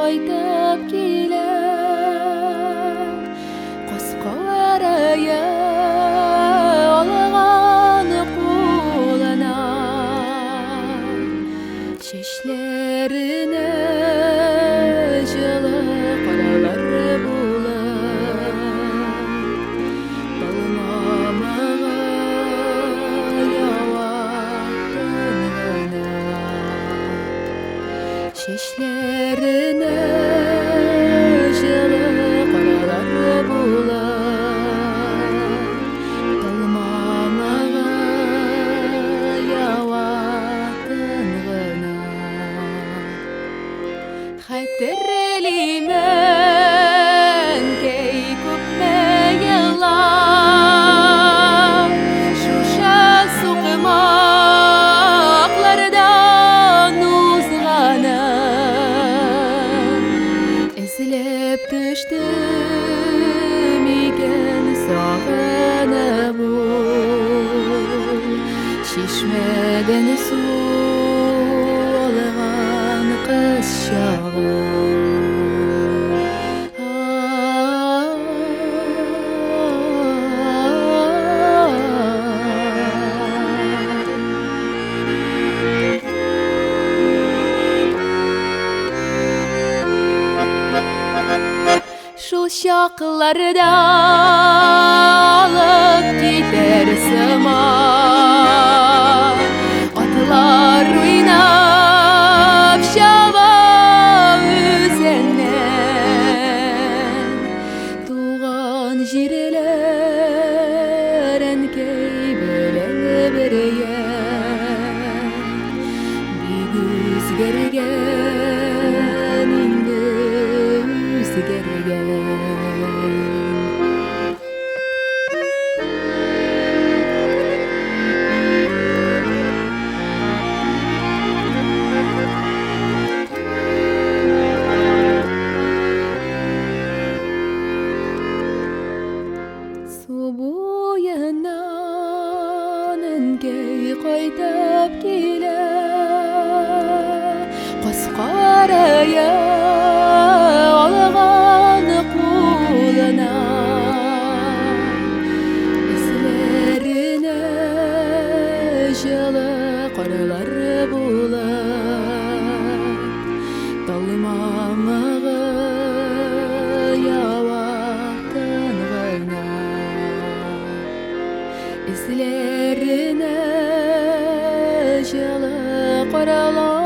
кайтып килер. Коскарая алганы кулана, чечлерине жылы каралар булар. Балмамага яватын чечлерине жылы каралар булар. Талмамага яватын гына. Хәтерлимен кей күпме еллар, шуша сукмаклардан узганым. Эзләп төштем икән сагынып ул, чишмәдән су алган кыз чагым. Шул чакларда алып китер сыман, атлар уйнап чаба үзәннән. Туган җирләр әнкәй белән бергә, бик үзгәргән инде үзгәргән. Су буеннан әнкәй кайтып килер. Коскарая алганы кулына, эзләренә жылы карлар булар. Талмамага яватын гына, эзләренә жылы карлар